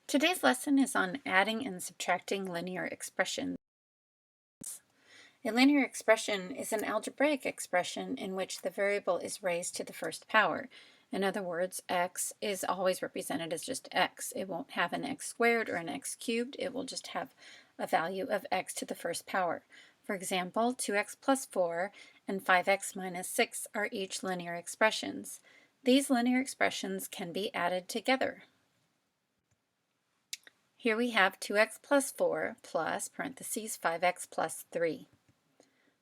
Today's lesson is on adding and subtracting linear expressions. A linear expression is an algebraic expression in which the variable is raised to the first power. In other words, x is always represented as just x. It won't have an x squared or an x cubed. It will just have a value of x to the first power. For example, 2x plus 4 and 5x minus 6 are each linear expressions. These linear expressions can be added together. Here we have 2x plus 4 plus parentheses 5x plus 3.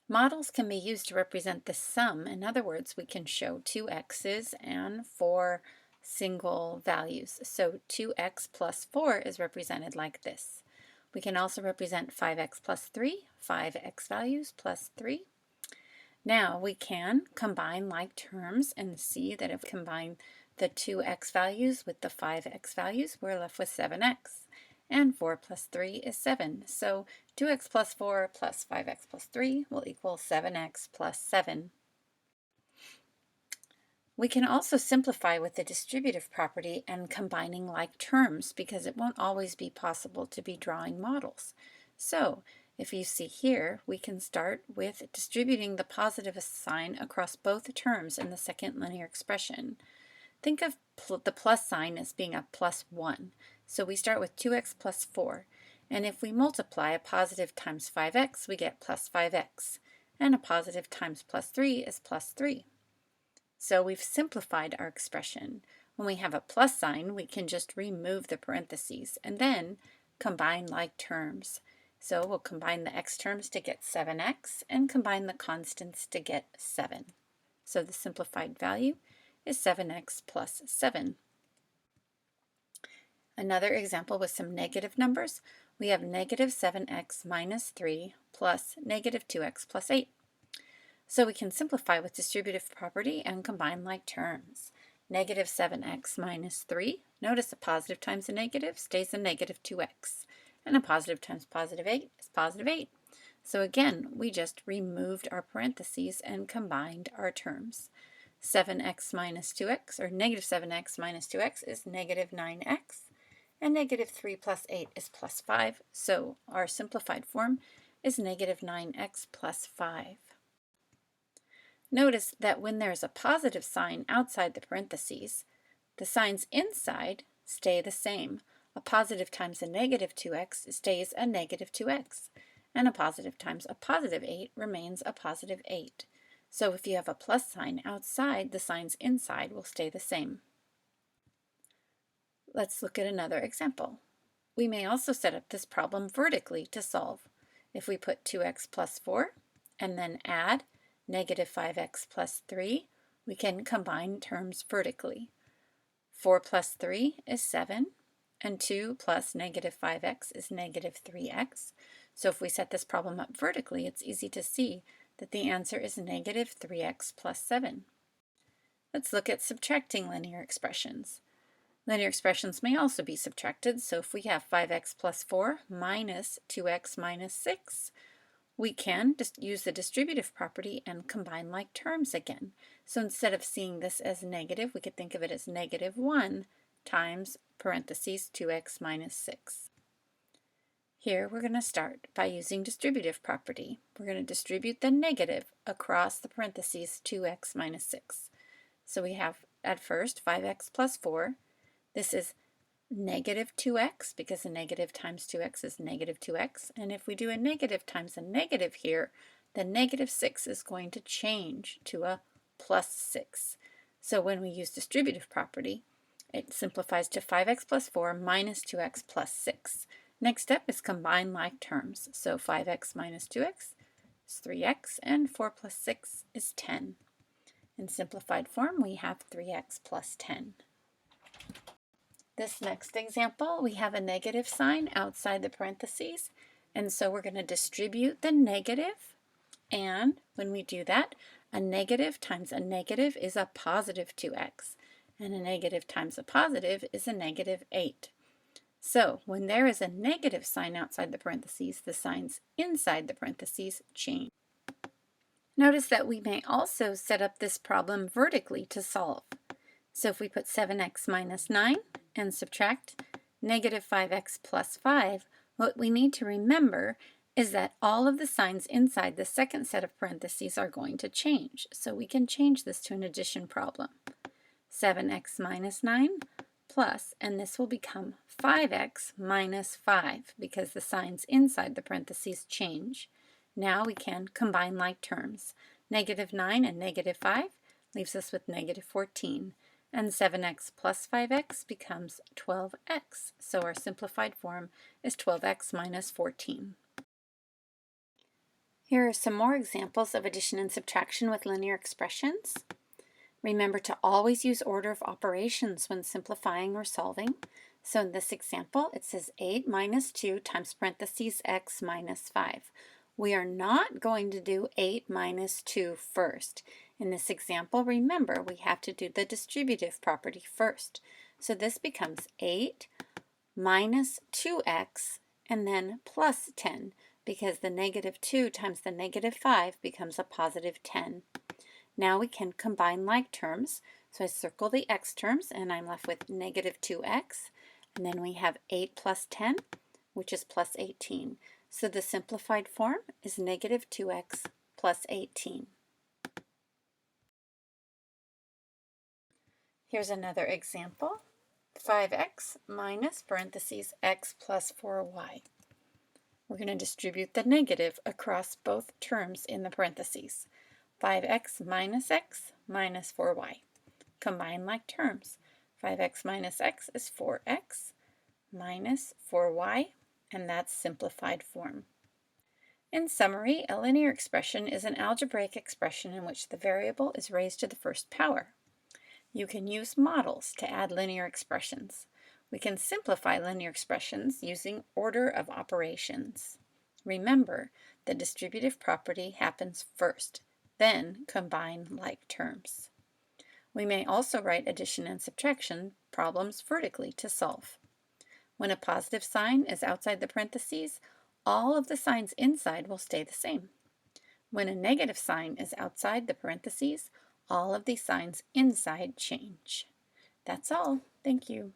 Models can be used to represent the sum. In other words, we can show two x's and four single values. So 2x plus 4 is represented like this. We can also represent 5x plus 3, 5x values plus 3. Now we can combine like terms and see that if we combine the 2x values with the 5x values, we're left with 7x. And 4 plus 3 is 7. So 2x plus 4 plus 5x plus 3 will equal 7x plus 7. We can also simplify with the distributive property and combining like terms because it won't always be possible to be drawing models. So if you see here, we can start with distributing the positive sign across both terms in the second linear expression. Think of the plus sign as being a plus 1. So we start with 2x plus 4. And if we multiply a positive times 5x, we get plus 5x. And a positive times plus 3 is plus 3. So we've simplified our expression. When we have a plus sign, we can just remove the parentheses and then combine like terms. So we'll combine the x terms to get 7x and combine the constants to get 7. So the simplified value is 7x plus 7. Another example with some negative numbers, we have negative 7x minus 3 plus negative 2x plus 8. So we can simplify with distributive property and combine like terms. Negative 7x minus 3, notice a positive times a negative stays a negative 2x, and a positive times positive 8 is positive 8. So again, we just removed our parentheses and combined our terms. 7x minus 2x, or negative 7x minus 2x is negative 9x. And negative 3 plus 8 is plus 5, so our simplified form is negative 9x plus 5. Notice that when there's a positive sign outside the parentheses, the signs inside stay the same. A positive times a negative 2x stays a negative 2x, and a positive times a positive 8 remains a positive 8. So if you have a plus sign outside, the signs inside will stay the same. Let's look at another example. We may also set up this problem vertically to solve. If we put 2x plus 4 and then add negative 5x plus 3, we can combine terms vertically. 4 plus 3 is 7, and 2 plus negative 5x is negative 3x. So if we set this problem up vertically, it's easy to see that the answer is negative 3x plus 7. Let's look at subtracting linear expressions. Linear expressions may also be subtracted, so if we have 5x plus 4 minus 2x minus 6, we can just use the distributive property and combine like terms again. So instead of seeing this as negative, we could think of it as negative 1 times parentheses 2x minus 6. Here we're going to start by using distributive property. We're going to distribute the negative across the parentheses 2x minus 6. So we have at first 5x plus 4. This is negative 2x because a negative times 2x is negative 2x. And if we do a negative times a negative here, the negative 6 is going to change to a plus 6. So when we use distributive property, it simplifies to 5x plus 4 minus 2x plus 6. Next step is combine like terms. So 5x minus 2x is 3x, and 4 plus 6 is 10. In simplified form, we have 3x plus 10. This next example, we have a negative sign outside the parentheses, and so we're going to distribute the negative, and when we do that, a negative times a negative is a positive 2x, and a negative times a positive is a negative 8. So when there is a negative sign outside the parentheses, the signs inside the parentheses change. Notice that we may also set up this problem vertically to solve. So if we put 7x minus 9 and subtract negative 5x plus 5, what we need to remember is that all of the signs inside the second set of parentheses are going to change. So we can change this to an addition problem. 7x minus 9 plus, and this will become 5x minus 5 because the signs inside the parentheses change. Now we can combine like terms. Negative 9 and negative 5 leaves us with negative 14. And 7x plus 5x becomes 12x. So our simplified form is 12x minus 14. Here are some more examples of addition and subtraction with linear expressions. Remember to always use order of operations when simplifying or solving. So in this example, it says 8 minus 2 times parentheses x minus 5. We are not going to do 8 minus 2 first. In this example, remember, we have to do the distributive property first. So this becomes 8 minus 2x and then plus 10, because the negative 2 times the negative 5 becomes a positive 10. Now we can combine like terms. So I circle the x terms, and I'm left with negative 2x. And then we have 8 plus 10, which is plus 18. So the simplified form is negative 2x plus 18. Here's another example. 5x minus parentheses x plus 4y. We're going to distribute the negative across both terms in the parentheses. 5x minus x minus 4y. Combine like terms. 5x minus x is 4x minus 4y, and that's simplified form. In summary, a linear expression is an algebraic expression in which the variable is raised to the first power. You can use models to add linear expressions. We can simplify linear expressions using order of operations. Remember, the distributive property happens first, then combine like terms. We may also write addition and subtraction problems vertically to solve. When a positive sign is outside the parentheses, all of the signs inside will stay the same. When a negative sign is outside the parentheses, all of the signs inside change. That's all. Thank you.